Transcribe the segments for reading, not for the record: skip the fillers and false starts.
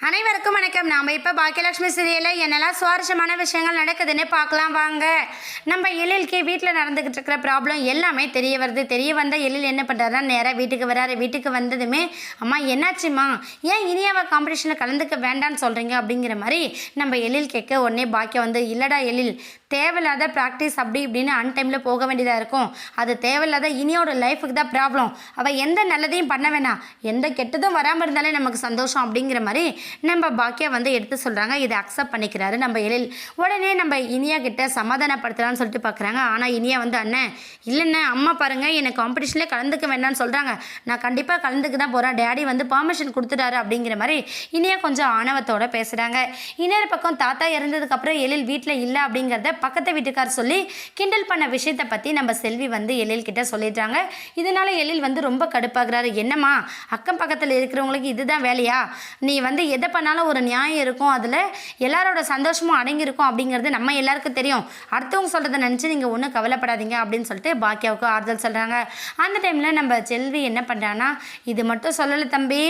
அனைவருக்கும் வணக்கம். நாம் இப்போ பாக்கியலட்சுமி சீரியலில் என்னெல்லாம் சுவாரஸ்யமான விஷயங்கள் நடக்குதுன்னு பார்க்கலாம் வாங்க. நம்ம எழிலுக்கு வீட்டில் நடந்துக்கிட்டு இருக்கிற ப்ராப்ளம் எல்லாமே தெரிய வருது. தெரிய வந்த எழில் என்ன பண்ணுறாருன்னா நேராக வீட்டுக்கு வராரு. வீட்டுக்கு வந்ததுமே அம்மா என்னாச்சுமா, ஏன் இனியாவை காம்படிஷனில் கலந்துக்க வேண்டான்னு சொல்கிறீங்க அப்படிங்கிற மாதிரி நம்ம எழில் கேட்க உடனே பாக்கியம் வந்து இல்லைடா எழில், தேவையில்லாத ப்ராக்டிஸ் அப்படி இப்படின்னு அன்டைமில் போக வேண்டியதாக இருக்கும். அது தேவையில்லாத இனியோட லைஃபுக்கு தான் ப்ராப்ளம். அவள் எந்த நல்லதையும் பண்ண வேணாம், எந்த கெட்டதும் வராமல் இருந்தாலே நமக்கு சந்தோஷம் அப்படிங்கிற மாதிரி நம்ம பாக்கியா வந்து எடுத்து சொல்கிறாங்க. இதை அக்செப்ட் பண்ணிக்கிறாரு நம்ம எழில். உடனே நம்ம இனியா கிட்ட சமாதானப்படுத்தலான்னு சொல்லிட்டு பார்க்குறாங்க. ஆனால் இனியா வந்து அண்ணன் இல்லைண்ணே, அம்மா பாருங்கள் என்னை காம்படிஷன்லேயே கலந்துக்க வேண்டாம்னு சொல்கிறாங்க, நான் கண்டிப்பாக கலந்துக்க தான் போகிறேன், டேடி வந்து பர்மிஷன் கொடுத்துட்டாரு அப்படிங்கிற மாதிரி இனியா கொஞ்சம் ஆணவத்தோடு பேசுகிறாங்க. இன்னொரு பக்கம் தாத்தா இறந்ததுக்கப்புறம் எழில் வீட்டில் இல்லை அப்படிங்கிறத பக்கத்து வீட்டுக்கார் சொல்லி கிண்டல் பண்ண விஷயத்தை பற்றி நம்ம செல்வி வந்து எழில் கிட்ட சொல்லிடுறாங்க. இதனால எழில் வந்து ரொம்ப கடுப்பாகிறாரு. என்னம்மா, அக்கம் பக்கத்தில் இருக்கிறவங்களுக்கு இதுதான் வேலையா? நீ வந்து எதை பண்ணாலும் ஒரு நியாயம் இருக்கும், அதில் எல்லாரோட சந்தோஷமும் அடங்கியிருக்கும் அப்படிங்கிறது நம்ம எல்லாருக்கும் தெரியும். அடுத்தவங்க சொல்கிறத நினச்சி நீங்கள் ஒன்றும் கவலைப்படாதீங்க அப்படின்னு சொல்லிட்டு பாக்கியாவுக்கு ஆறுதல் சொல்கிறாங்க. அந்த டைமில் நம்ம செல்வி என்ன பண்ணுறாங்கன்னா, இது மட்டும் சொல்லலை தம்பி,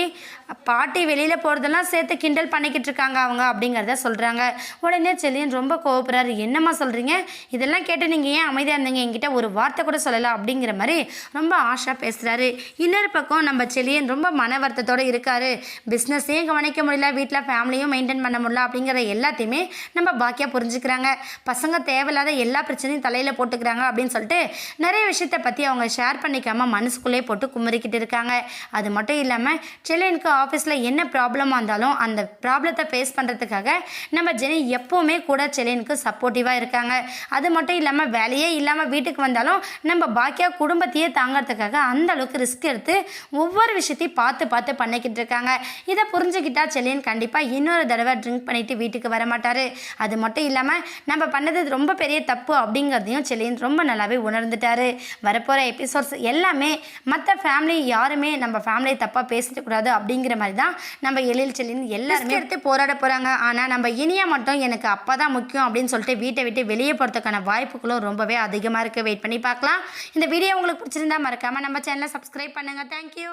பாட்டி வெளியில் போகிறதெல்லாம் சேர்த்து கிண்டல் பண்ணிக்கிட்டு இருக்காங்க அவங்க அப்படிங்கிறத சொல்கிறாங்க. உடனே செல்லியன் ரொம்ப கோவப்படுறாரு. என்னம்மா சொல்கிறீங்க, இதெல்லாம் கேட்டு நீங்கள் ஏன் அமைதியாக இருந்தீங்க, என்கிட்ட ஒரு வார்த்தை கூட சொல்லலை அப்படிங்கிற மாதிரி ரொம்ப ஆஷா பேசுகிறாரு. இன்னொரு பக்கம் நம்ம செல்லியன் ரொம்ப மன வருத்தத்தோடு இருக்காரு. பிஸ்னஸையும் கவனிக்க முடியல, வீட்டில் ஃபேமிலியும் மெயின்டைன் பண்ண முடியல அப்படிங்கிற எல்லாத்தையுமே நம்ம பாக்கியா புரிஞ்சுக்கிறாங்க. பசங்க தேவையில்லாத எல்லா பிரச்சனையும் தலையில் போட்டுக்கிறாங்க அப்படின்னு சொல்லிட்டு நிறைய விஷயத்தை பற்றி அவங்க ஷேர் பண்ணிக்காமல் மனசுக்குள்ளே போட்டு குமரிக்கிட்டு இருக்காங்க. அது மட்டும் இல்லாமல் செல்லியனுக்கு ஆஃபீஸில் என்ன ப்ராப்ளமாக இருந்தாலும் அந்த ப்ராப்ளத்தை ஃபேஸ் பண்ணுறதுக்காக நம்ம ஜெனி எப்போவுமே கூட செல்லியனுக்கு சப்போர்ட்டிவாக இருக்காங்க. அது மட்டும் இல்லாமல் வேலையே இல்லாமல் வீட்டுக்கு வந்தாலும் நம்ம பாக்கியா குடும்பத்தையே தாங்கிறதுக்காக அந்த அளவுக்கு ரிஸ்க் எடுத்து ஒவ்வொரு விஷயத்தையும் பார்த்து பார்த்து பண்ணிக்கிட்டு இருக்காங்க. இதை புரிஞ்சுக்கிட்டா செல்லியன் கண்டிப்பாக இன்னொரு தடவை ட்ரிங்க் பண்ணிவிட்டு வீட்டுக்கு வர மாட்டார். அது மட்டும் இல்லாமல் நம்ம பண்ணது ரொம்ப பெரிய தப்பு அப்படிங்கிறதையும் செல்லியன் ரொம்ப நல்லாவே உணர்ந்துட்டார். வரப்போகிற எபிசோட்ஸ் எல்லாமே மற்ற ஃபேமிலி யாருமே நம்ம ஃபேமிலியை தப்பாக பேசிடக்கூடாது அப்படிங்கிற மாதிரி தான் நம்ம எழில் செல்லியன் எல்லாருமே எடுத்து போராட போகிறாங்க. ஆனால் நம்ம இனியா மட்டும் எனக்கு அப்பா தான் முக்கியம் அப்படின்னு சொல்லிட்டு வீட்டை விட்டு வெளியே போகிறதுக்கான வாய்ப்புகளும் ரொம்பவே அதிகமாக இருக்குது. வெயிட் பண்ணி பார்க்கலாம். இந்த வீடியோ உங்களுக்கு பிடிச்சிருந்தா மறக்காமல் நம்ம சேனலை சப்ஸ்கிரைப் பண்ணுங்கள். தேங்க்யூ.